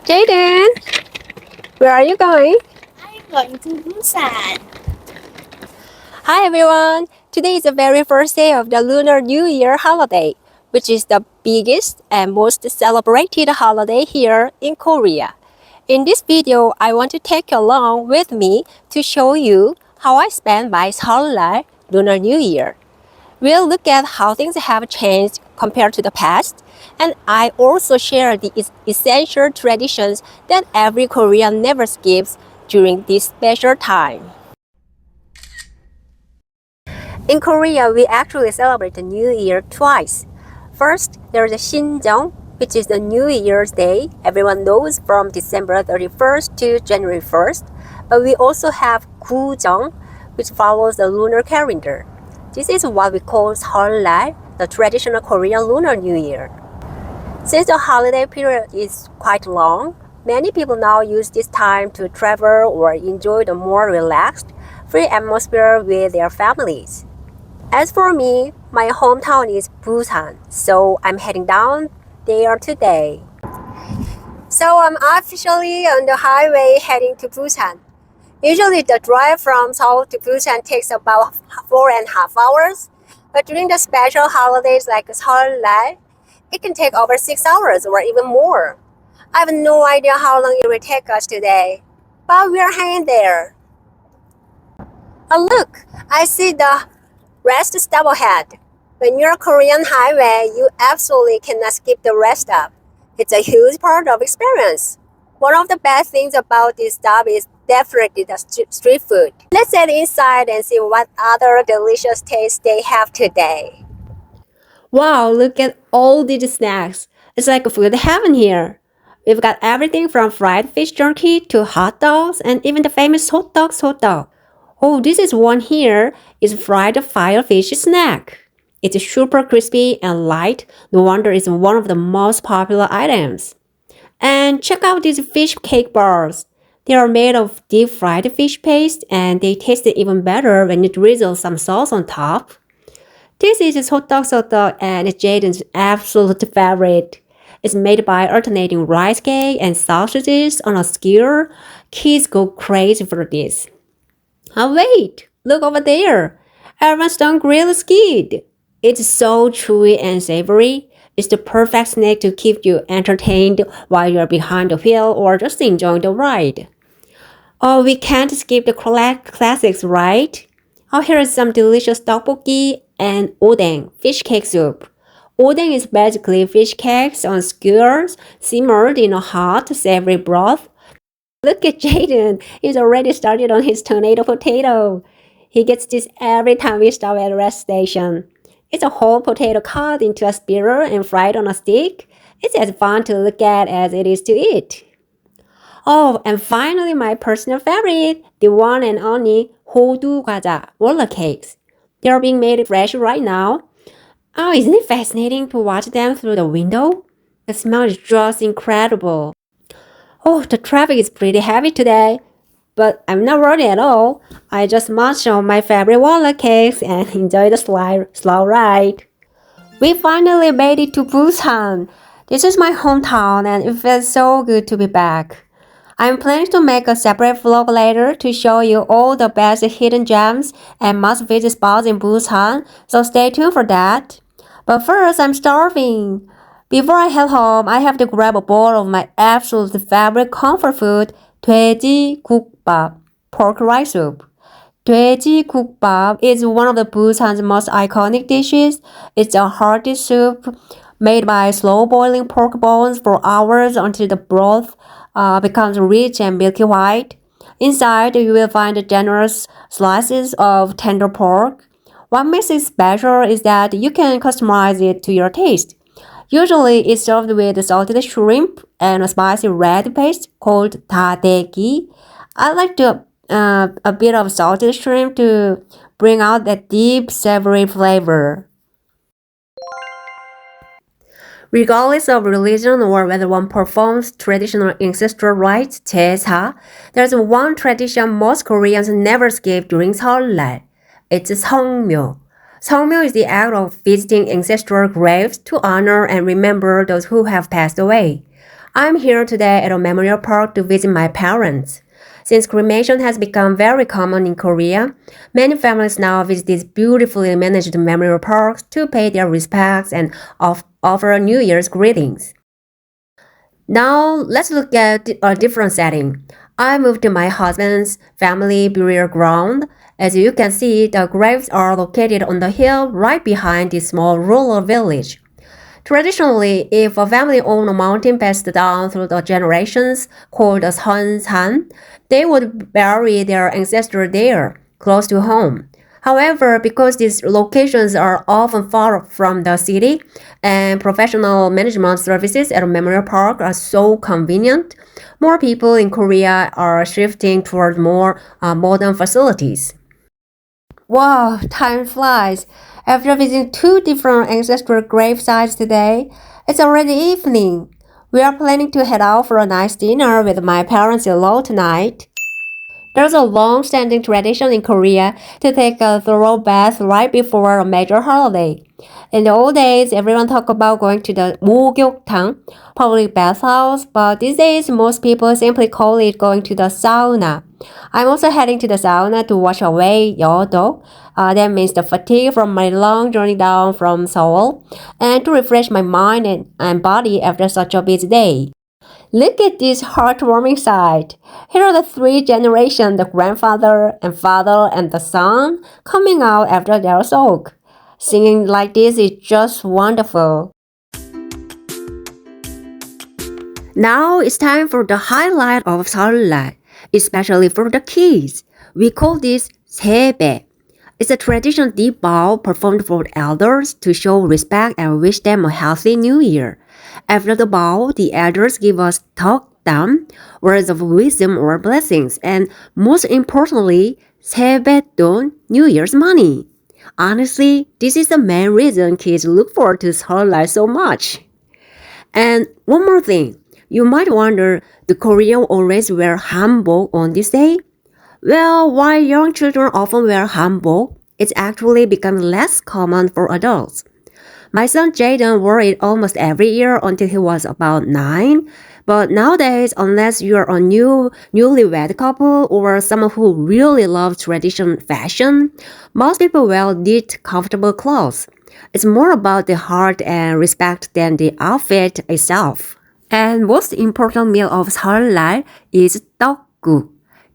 Jaeden, where are you going? I'm going to Busan. Hi everyone! Today is the very first day of the Lunar New Year holiday, which is the biggest and most celebrated holiday here in Korea. In this video, I want to take you along with me to show you how I spend my Seollal Lunar New Year. We'll look at how things have changed compared to the past, and I also share the essential traditions that every Korean never skips during this special time. In Korea, we actually celebrate the New Year twice. First, there's the Sinjeong, which is the New Year's Day everyone knows from December 31st to January 1st, but we also have Gujeong, which follows the lunar calendar. This is what we call Seollal, the traditional Korean Lunar New Year. Since the holiday period is quite long, many people now use this time to travel or enjoy the more relaxed, free atmosphere with their families. As for me, my hometown is Busan, so I'm heading down there today. So I'm officially on the highway heading to Busan. Usually the drive from Seoul to Busan takes about 4.5 hours, but during the special holidays like Seollal, it can take over 6 hours or even more. I have no idea how long it will take us today, but we're hanging there. Oh look, I see the rest stop ahead. When you're a Korean highway, you absolutely cannot skip the rest stop. It's a huge part of experience. One of the best things about this stop is definitely the street food. Let's head inside and see what other delicious tastes they have today. Wow, look at all these snacks. It's like food heaven here. We've got everything from fried fish jerky to hot dogs and even the famous So-tteok. Oh, this is one here. It's fried fire fish snack. It's super crispy and light. No wonder it's one of the most popular items. And check out these fish cake bars. They are made of deep fried fish paste and they taste even better when you drizzle some sauce on top. This is So-tteok and it's Jaeden's absolute favorite. It's made by alternating rice cake and sausages on a skewer. Kids go crazy for this. Oh wait, look over there. Everyone's done grilled squid. It's so chewy and savory. It's the perfect snack to keep you entertained while you're behind the wheel or just enjoying the ride. Oh, we can't skip the classics, right? Oh, here is some delicious tteokguk and odeng, fish cake soup. Odeng is basically fish cakes on skewers, simmered in a hot, savory broth. Look at Jaeden, he's already started on his tornado potato. He gets this every time we stop at a rest station. It's a whole potato cut into a spiral and fried on a stick. It's as fun to look at as it is to eat. Oh, and finally my personal favorite, the one and only hodu 과자 roller cakes. They are being made fresh right now. Oh, isn't it fascinating to watch them through the window? The smell is just incredible. Oh, the traffic is pretty heavy today, but I'm not worried at all. I just munch on my favorite roller cakes and enjoy the slow ride. We finally made it to Busan. This is my hometown and it feels so good to be back. I'm planning to make a separate vlog later to show you all the best hidden gems and must-visit spots in Busan, so stay tuned for that. But first, I'm starving. Before I head home, I have to grab a bowl of my absolute favorite comfort food, Dwaeji-gukbab, pork rice soup. Dwaeji-gukbab is one of the Busan's most iconic dishes. It's a hearty soup made by slow-boiling pork bones for hours until the broth becomes rich and milky white. Inside, you will find generous slices of tender pork. What makes it special is that you can customize it to your taste. Usually, it's served with salted shrimp and a spicy red paste called Tteokguk. I like a bit of salted shrimp to bring out that deep, savory flavor. Regardless of religion or whether one performs traditional ancestral rites, Jesa, there's one tradition most Koreans never skip during Seollal. It's Seongmyo. Seongmyo is the act of visiting ancestral graves to honor and remember those who have passed away. I'm here today at a memorial park to visit my parents. Since cremation has become very common in Korea, many families now visit these beautifully managed memorial parks to pay their respects and offer New Year's greetings. Now, let's look at a different setting. I moved to my husband's family burial ground. As you can see, the graves are located on the hill right behind this small rural village. Traditionally, if a family owned a mountain passed down through the generations, called a Seonsan, they would bury their ancestor there, close to home. However, because these locations are often far from the city and professional management services at a memorial park are so convenient, more people in Korea are shifting toward more modern facilities. Wow, time flies. After visiting two different ancestral grave sites today, it's already evening. We are planning to head out for a nice dinner with my parents-in-law tonight. There's a long-standing tradition in Korea to take a thorough bath right before a major holiday. In the old days, everyone talked about going to the Mukbang, public bathhouse, but these days most people simply call it going to the sauna. I'm also heading to the sauna to wash away yodo, that means the fatigue from my long journey down from Seoul, and to refresh my mind and body after such a busy day. Look at this heartwarming sight. Here are the three generations, the grandfather and father and the son, coming out after their soak. Singing like this is just wonderful. Now it's time for the highlight of Seollal, especially for the kids. We call this Sebae. It's a traditional deep bow performed for elders to show respect and wish them a healthy new year. After the bow, the elders give us Deokdam, words of wisdom or blessings, and most importantly, Sebae-don, New Year's money. Honestly, this is the main reason kids look forward to Seollal so much. And one more thing, you might wonder, do Koreans always wear Hanbok on this day? Well, while young children often wear Hanbok, it's actually becoming less common for adults. My son Jaeden wore it almost every year until he was about 9. But nowadays, unless you're a newlywed couple or someone who really loves traditional fashion, most people wear neat, comfortable clothes. It's more about the heart and respect than the outfit itself. And most important meal of Seollal is Tteokguk.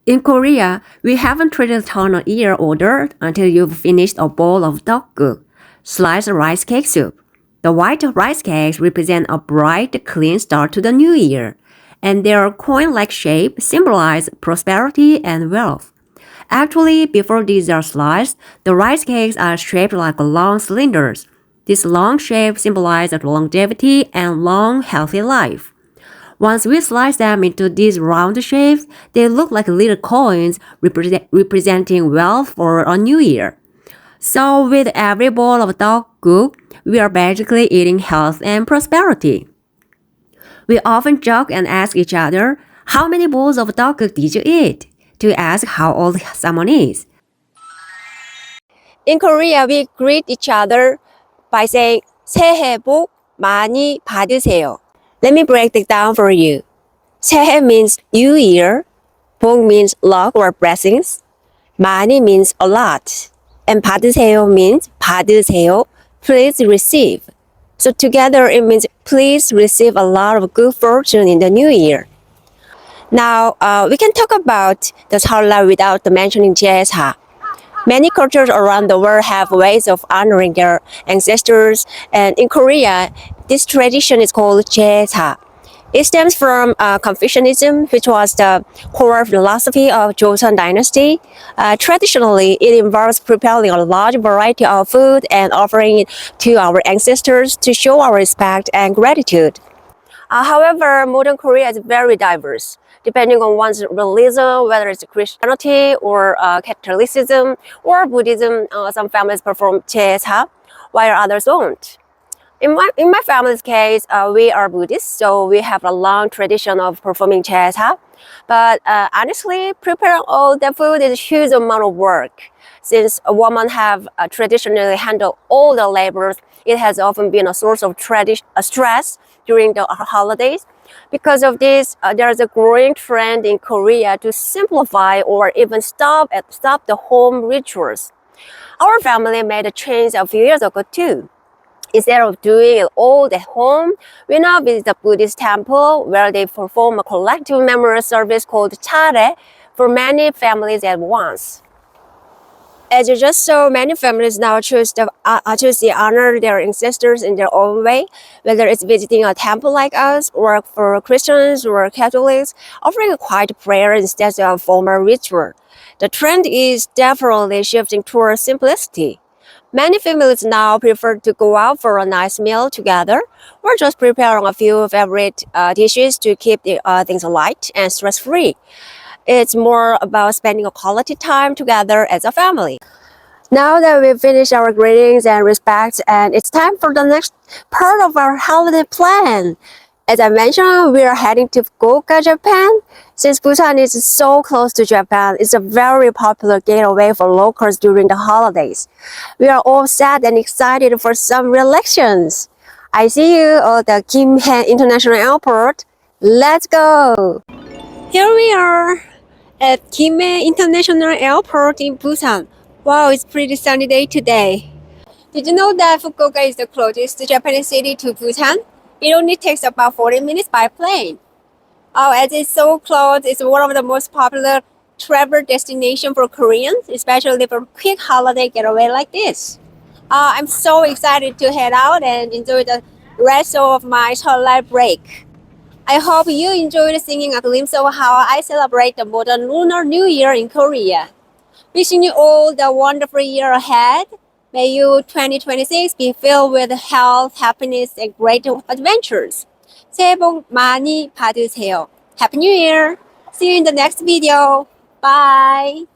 In Korea, we haven't treated turn a year order until you've finished a bowl of Tteokguk, sliced rice cake soup. The white rice cakes represent a bright, clean start to the new year, and their coin-like shape symbolize prosperity and wealth. Actually, before these are sliced, the rice cakes are shaped like long cylinders. This long shape symbolizes longevity and long, healthy life. Once we slice them into these round shapes, they look like little coins representing wealth for a new year. So with every bowl of Tteokguk, we are basically eating health and prosperity. We often joke and ask each other, how many bowls of Tteokguk did you eat? To ask how old someone is. In Korea, we greet each other by saying 새해 복 많이 받으세요. Let me break it down for you. 새해 means new year, 복 means luck or blessings, 많이 means a lot, and 받으세요 means 받으세요, please receive. So together it means please receive a lot of good fortune in the new year. Now, we can talk about the Seollal without mentioning Jesa. Many cultures around the world have ways of honoring their ancestors, and in Korea, this tradition is called Jesa. It stems from Confucianism, which was the core philosophy of Joseon dynasty. Traditionally, it involves preparing a large variety of food and offering it to our ancestors to show our respect and gratitude. However, modern Korea is very diverse. Depending on one's religion, whether it's Christianity or Catholicism or Buddhism, some families perform Jesa, while others don't. In my family's case, we are Buddhist, so we have a long tradition of performing Jesa. But honestly, preparing all the food is a huge amount of work. Since a woman have traditionally handled all the labors, it has often been a source of stress during the holidays. Because of this, there's a growing trend in Korea to simplify or even stop the home rituals. Our family made a change a few years ago too. Instead of doing it all at home, we now visit the Buddhist temple where they perform a collective memorial service called Sae-hae for many families at once. As you just saw, many families now choose to honor their ancestors in their own way, whether it's visiting a temple like us, or for Christians or Catholics, offering a quiet prayer instead of a formal ritual. The trend is definitely shifting towards simplicity. Many families now prefer to go out for a nice meal together, or just preparing a few favorite dishes to keep things light and stress-free. It's more about spending a quality time together as a family. Now that we've finished our greetings and respects, and it's time for the next part of our holiday plan. As I mentioned, we are heading to Fukuoka, Japan. Since Busan is so close to Japan, it's a very popular getaway for locals during the holidays. We are all sad and excited for some relaxations. I see you at the Gimhae International Airport. Let's go! Here we are at Gimhae International Airport in Busan. Wow, it's pretty sunny day today. Did you know that Fukuoka is the closest Japanese city to Busan? It only takes about 40 minutes by plane. Oh, as it's so close, it's one of the most popular travel destinations for Koreans, especially for quick holiday getaway like this. I'm so excited to head out and enjoy the rest of my Seollal break. I hope you enjoyed seeing a glimpse of how I celebrate the modern Lunar New Year in Korea. Wishing you all the wonderful year ahead. May you 2026 be filled with health, happiness, and great adventures. 새해 복 많이 받으세요. Happy New Year! See you in the next video. Bye!